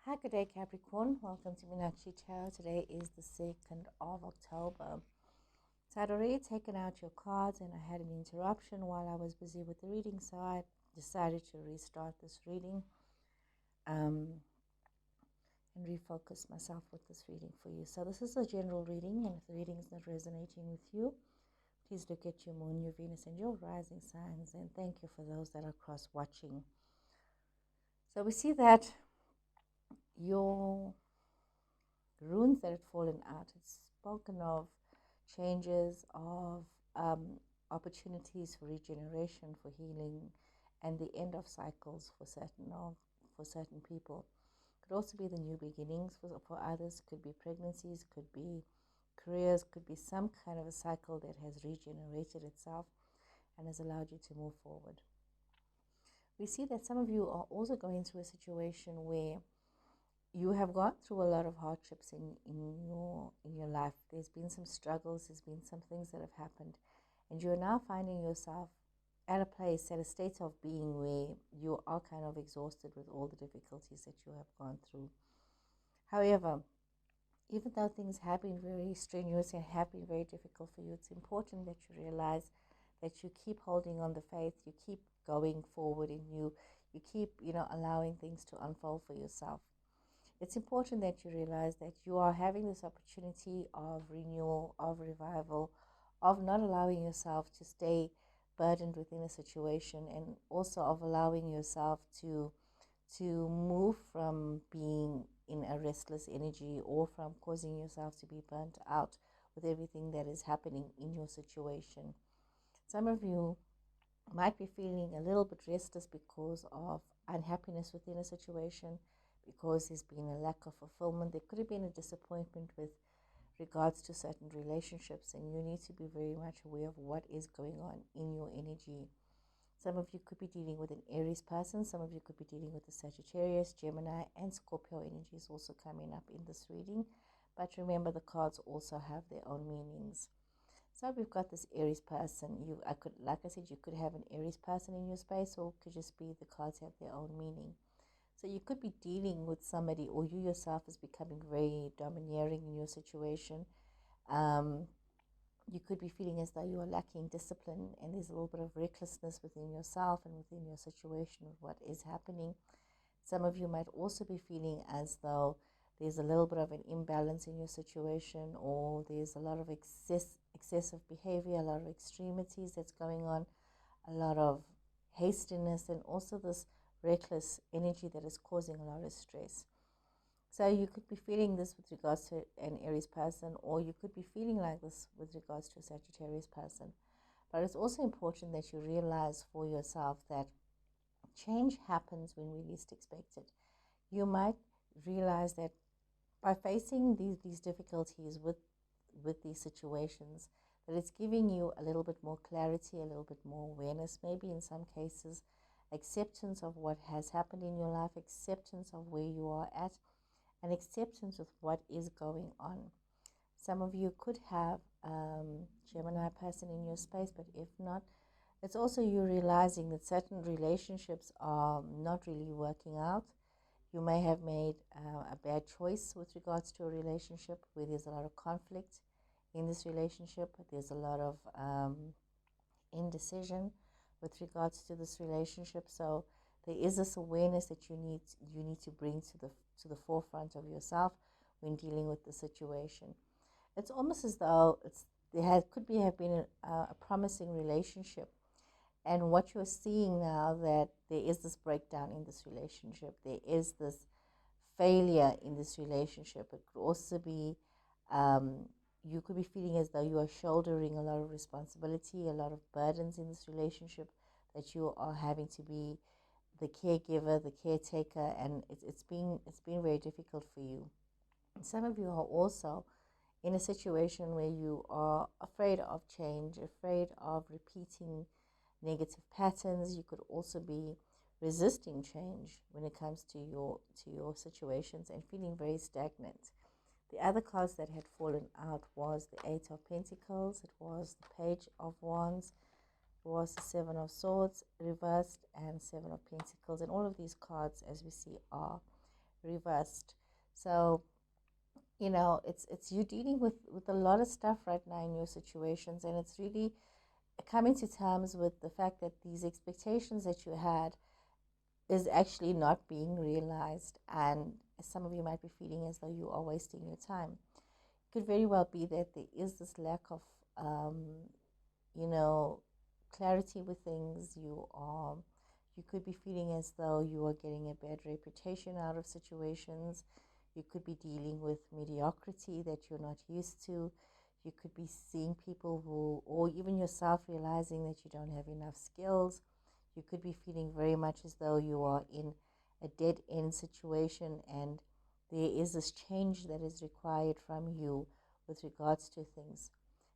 Hi, good day, Capricorn. Welcome to Meenakshi Tarot. Today is the 2nd of October. So I'd already taken out your cards and I had an interruption while I was busy with the reading, so I decided to restart this reading and refocus myself with this reading for you. So this is a general reading, and if the reading is not resonating with you, please look at your moon, your Venus, and your rising signs, and thank you for those that are cross-watching. So we see that your runes that had fallen out, it's spoken of changes, of opportunities for regeneration, for healing, and the end of cycles for certain people. Could also be the new beginnings for others. Could be pregnancies, could be careers, could be some kind of a cycle that has regenerated itself and has allowed you to move forward. We see that some of you are also going through a situation where you have gone through a lot of hardships in your life. There's been some struggles, there's been some things that have happened, and you're now finding yourself at a place, at a state of being where you are kind of exhausted with all the difficulties that you have gone through. However, even though things have been very strenuous and have been very difficult for you, it's important that you realize that you keep holding on the faith, you keep going forward, and you keep allowing things to unfold for yourself. It's important that you realize that you are having this opportunity of renewal, of revival, of not allowing yourself to stay burdened within a situation, and also of allowing yourself to move from being in a restless energy or from causing yourself to be burnt out with everything that is happening in your situation. Some of you might be feeling a little bit restless because of unhappiness within a situation, because there's been a lack of fulfillment. There could have been a disappointment with regards to certain relationships, and you need to be very much aware of what is going on in your energy. Some of you could be dealing with an Aries person. Some of you could be dealing with a Sagittarius, Gemini, and Scorpio energies also coming up in this reading. But remember, the cards also have their own meanings. So we've got this Aries person. Like I said, you could have an Aries person in your space, or it could just be the cards have their own meaning. So you could be dealing with somebody, or you yourself is becoming very domineering in your situation. You could be feeling as though you are lacking discipline, and there's a little bit of recklessness within yourself and within your situation with what is happening. Some of you might also be feeling as though there's a little bit of an imbalance in your situation, or there's a lot of excessive behavior, a lot of extremities that's going on, a lot of hastiness, and also this reckless energy that is causing a lot of stress. So you could be feeling this with regards to an Aries person, or you could be feeling like this with regards to a Sagittarius person. But it's also important that you realize for yourself that change happens when we least expect it. You might realize that by facing these difficulties with these situations, that it's giving you a little bit more clarity, a little bit more awareness, maybe in some cases acceptance of what has happened in your life, acceptance of where you are at, and acceptance of what is going on. Some of you could have Gemini person in your space, but if not, it's also you realizing that certain relationships are not really working out. You may have made a bad choice with regards to a relationship where there's a lot of conflict in this relationship. There's a lot of indecision with regards to this relationship. So there is this awareness that you need to bring to the forefront of yourself when dealing with the situation. It's almost as though could have been a promising relationship, and what you're seeing now, that there is this breakdown in this relationship, there is this failure in this relationship. It could also be you could be feeling as though you are shouldering a lot of responsibility, a lot of burdens in this relationship, that you are having to be the caregiver, the caretaker, and it's been very difficult for you. And some of you are also in a situation where you are afraid of change, afraid of repeating negative patterns. You could also be resisting change when it comes to your situations and feeling very stagnant. The other cards that had fallen out was the Eight of Pentacles, it was the Page of Wands, it was the Seven of Swords reversed, and Seven of Pentacles. And all of these cards, as we see, are reversed. So, you know, it's you dealing with a lot of stuff right now in your situations, and it's really coming to terms with the fact that these expectations that you had is actually not being realized, and some of you might be feeling as though you are wasting your time. It could very well be that there is this lack of you know, clarity with things. You could be feeling as though you are getting a bad reputation out of situations. You could be dealing with mediocrity that you're not used to. You could be seeing people who, or even yourself, realizing that you don't have enough skills. You could be feeling very much as though you are in a dead end situation, and there is this change that is required from you with regards to things.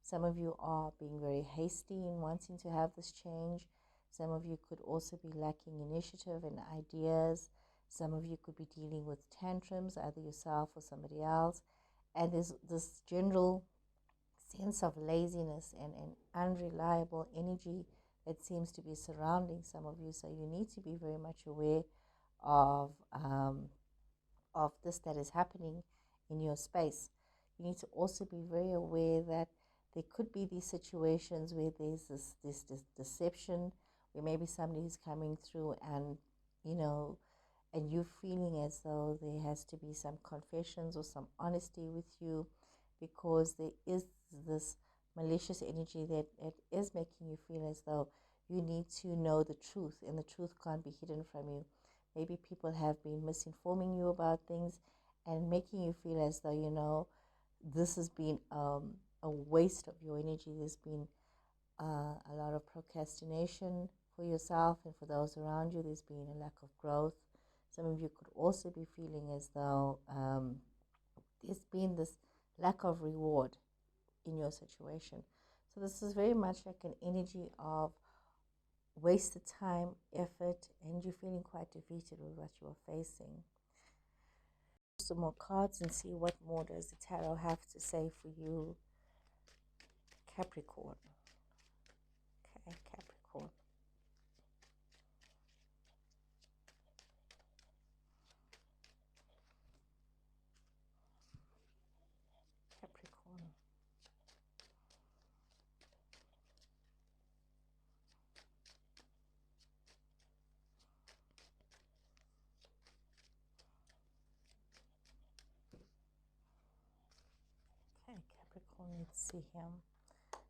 Some of you are being very hasty in wanting to have this change. Some of you could also be lacking initiative and ideas. Some of you could be dealing with tantrums, either yourself or somebody else. And there's this general sense of laziness and unreliable energy that seems to be surrounding some of you. So you need to be very much aware of this that is happening in your space. You need to also be very aware that there could be these situations where there's this deception, where maybe somebody is coming through and, you know, and you feeling as though there has to be some confessions or some honesty with you, because there is this malicious energy that it is making you feel as though you need to know the truth, and the truth can't be hidden from you. Maybe people have been misinforming you about things and making you feel as though, you know, this has been a waste of your energy. There's been a lot of procrastination for yourself and for those around you. There's been a lack of growth. Some of you could also be feeling as though there's been this lack of reward in your situation. So this is very much like an energy of wasted time, effort, and you're feeling quite defeated with what you are facing. Some more cards and see what more does the tarot have to say for you, Capricorn. Okay, Capricorn. Capricorn. Okay, Capricorn, let's see him.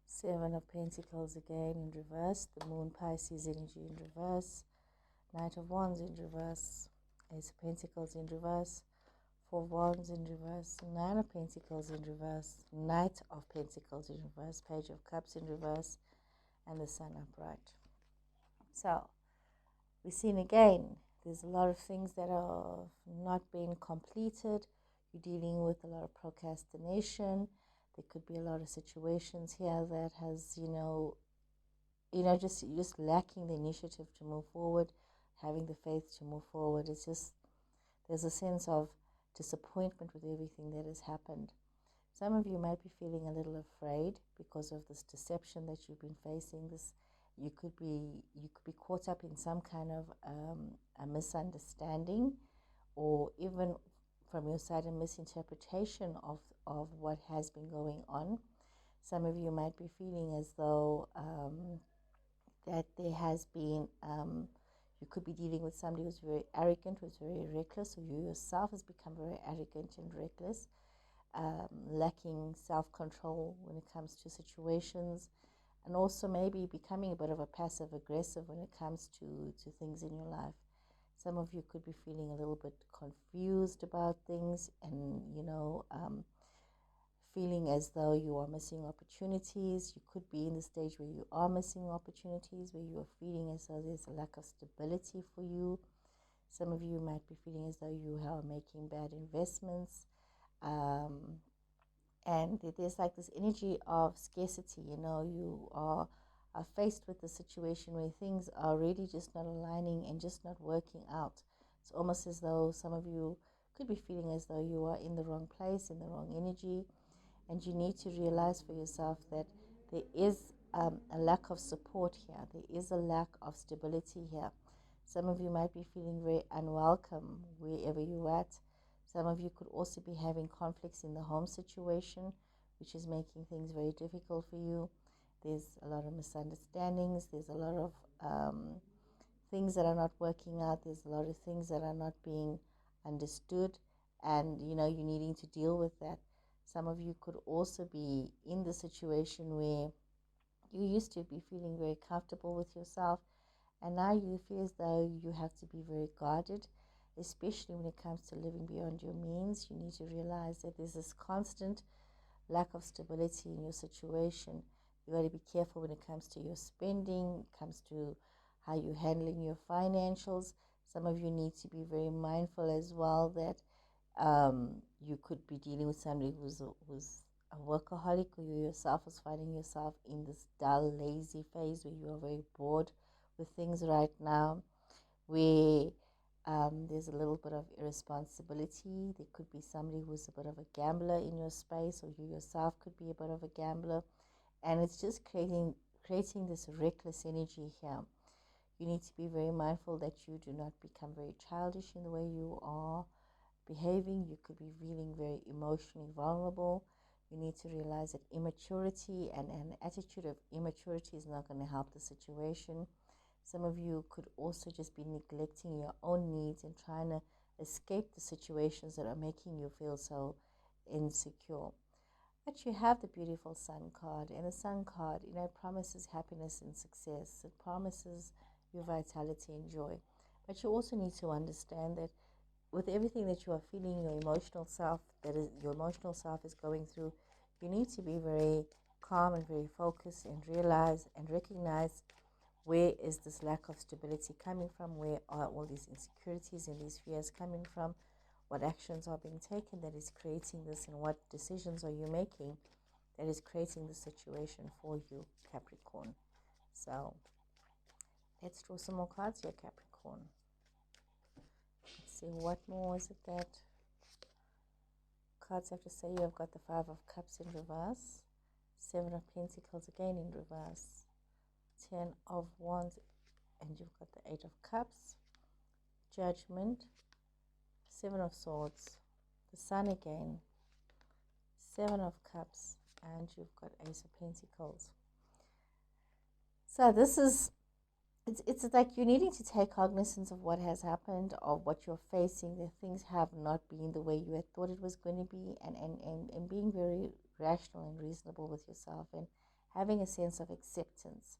Seven of Pentacles again in reverse. The Moon, Pisces energy in reverse. Knight of Wands in reverse. Ace of Pentacles in reverse. Four of Wands in reverse. Nine of Pentacles in reverse. Knight of Pentacles in reverse. Page of Cups in reverse. And the Sun upright. So, we've seen again, there's a lot of things that are not being completed. You're dealing with a lot of procrastination. There could be a lot of situations here that has, just lacking the initiative to move forward, having the faith to move forward. It's just, there's a sense of disappointment with everything that has happened. Some of you might be feeling a little afraid because of this deception that you've been facing. You could be caught up in some kind of a misunderstanding, or even from your side a misinterpretation of what has been going on. Some of you might be feeling as though that there has been you could be dealing with somebody who's very arrogant, who's very reckless, or you yourself has become very arrogant and reckless, lacking self-control when it comes to situations, and also maybe becoming a bit of a passive aggressive when it comes to things in your life. Some of you could be feeling a little bit confused about things, and feeling as though you are missing opportunities. You could be in the stage where you are missing opportunities, where you are feeling as though there's a lack of stability for you. Some of you might be feeling as though you are making bad investments. And there's like this energy of scarcity. You are faced with a situation where things are really just not aligning and just not working out. It's almost as though some of you could be feeling as though you are in the wrong place, in the wrong energy, and you need to realize for yourself that there is a lack of support here. There is a lack of stability here. Some of you might be feeling very unwelcome wherever you're at. Some of you could also be having conflicts in the home situation, which is making things very difficult for you. There's a lot of misunderstandings. There's a lot of things that are not working out. There's a lot of things that are not being understood, and you're needing to deal with that. Some of you could also be in the situation where you used to be feeling very comfortable with yourself, and now you feel as though you have to be very guarded, especially when it comes to living beyond your means. You need to realize that there's this constant lack of stability in your situation. You got to be careful when it comes to your spending, it comes to how you're handling your financials. Some of you need to be very mindful as well that you could be dealing with somebody who's a workaholic, or you yourself is finding yourself in this dull, lazy phase where you are very bored with things right now, where there's a little bit of irresponsibility. There could be somebody who's a bit of a gambler in your space, or you yourself could be a bit of a gambler, and it's just creating this reckless energy here. You need to be very mindful that you do not become very childish in the way you are behaving. You could be feeling very emotionally vulnerable. You need to realize that immaturity and an attitude of immaturity is not going to help the situation. Some of you could also just be neglecting your own needs and trying to escape the situations that are making you feel so insecure. But you have the beautiful Sun card, and the Sun card, promises happiness and success. It promises your vitality and joy. But you also need to understand that with everything that you are feeling, your emotional self is going through, you need to be very calm and very focused, and realize and recognize where is this lack of stability coming from, where are all these insecurities and these fears coming from, what actions are being taken that is creating this, and what decisions are you making that is creating the situation for you, Capricorn. So let's draw some more cards here, Capricorn. Let's see, what more is it that cards have to say? You have got the Five of Cups in reverse, Seven of Pentacles again in reverse, Ten of Wands, and you've got the Eight of Cups, Judgment, Seven of Swords, the Sun again, Seven of Cups, and you've got Ace of Pentacles. So this is, it's like you're needing to take cognizance of what has happened, of what you're facing, that things have not been the way you had thought it was going to be, and being very rational and reasonable with yourself, and having a sense of acceptance,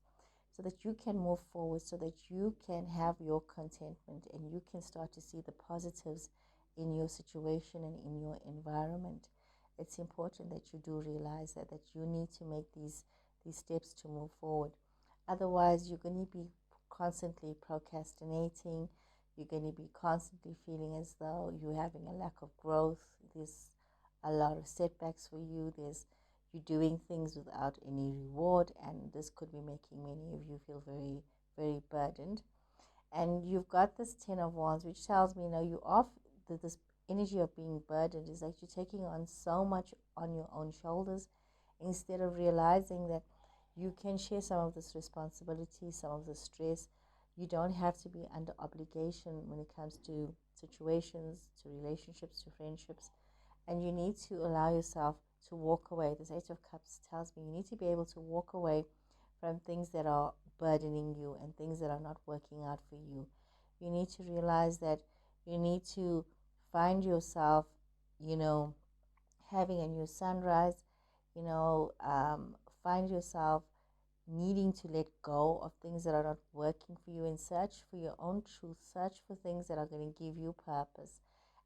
so that you can move forward, so that you can have your contentment, and you can start to see the positives in your situation and in your environment. It's important that you do realize that you need to make these steps to move forward. Otherwise, you're going to be constantly procrastinating. You're going to be constantly feeling as though you're having a lack of growth. There's a lot of setbacks for you. You're doing things without any reward, and this could be making many of you feel very, very burdened. And you've got this Ten of Wands, which tells me, you off this energy of being burdened is like you're taking on so much on your own shoulders, instead of realizing that you can share some of this responsibility, some of the stress. You don't have to be under obligation when it comes to situations, to relationships, to friendships. And you need to allow yourself to walk away. This Eight of Cups tells me you need to be able to walk away from things that are burdening you and things that are not working out for you. You need to realize that you need to find yourself, having a new sunrise, find yourself needing to let go of things that are not working for you, and search for your own truth, search for things that are going to give you purpose.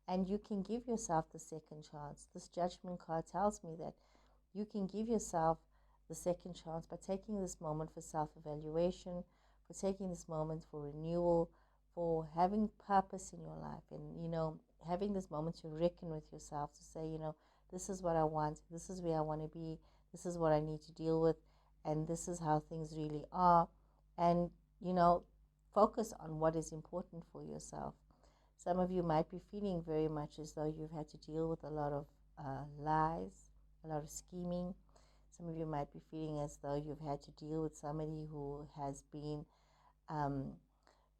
And you can give yourself the second chance. This Judgment card tells me that you can give yourself the second chance by taking this moment for self-evaluation, for taking this moment for renewal, for having purpose in your life, and having this moment to reckon with yourself, to say, this is what I want, this is where I want to be, this is what I need to deal with, and this is how things really are. And focus on what is important for yourself. Some of you might be feeling very much as though you've had to deal with a lot of lies, a lot of scheming. Some of you might be feeling as though you've had to deal with somebody who has been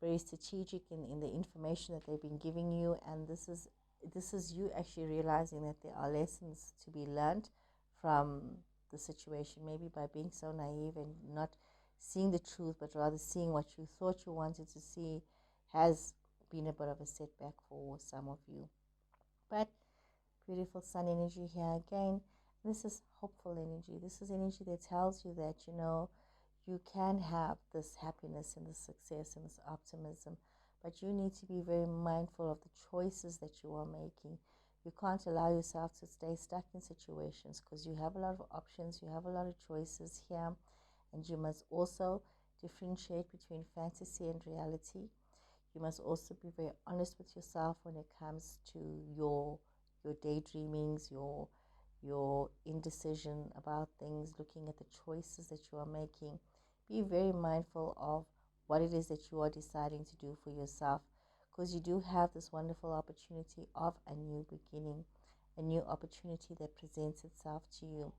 very strategic in the information that they've been giving you, and this is you actually realizing that there are lessons to be learned from the situation, maybe by being so naive and not seeing the truth, but rather seeing what you thought you wanted to see has been a bit of a setback for some of you. But beautiful sun energy here again. This is hopeful energy. This is energy that tells you that, you know, you can have this happiness and this success and this optimism, but you need to be very mindful of the choices that you are making. You can't allow yourself to stay stuck in situations because you have a lot of options, you have a lot of choices here, and you must also differentiate between fantasy and reality. You must also be very honest with yourself when it comes to your daydreamings, your indecision about things, looking at the choices that you are making. Be very mindful of what it is that you are deciding to do for yourself, because you do have this wonderful opportunity of a new beginning, a new opportunity that presents itself to you.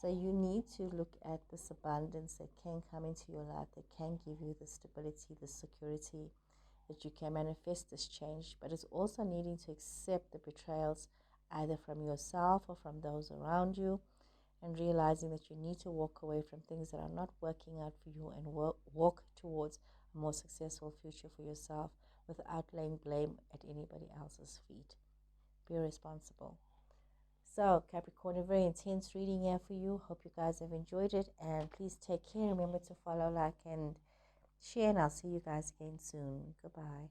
So you need to look at this abundance that can come into your life, that can give you the stability, the security, that you can manifest this change. But it's also needing to accept the betrayals either from yourself or from those around you, and realizing that you need to walk away from things that are not working out for you and walk towards a more successful future for yourself without laying blame at anybody else's feet. Be responsible. So, Capricorn, a very intense reading here for you. Hope you guys have enjoyed it, and please take care. Remember to follow, like, and share, and I'll see you guys again soon. Goodbye.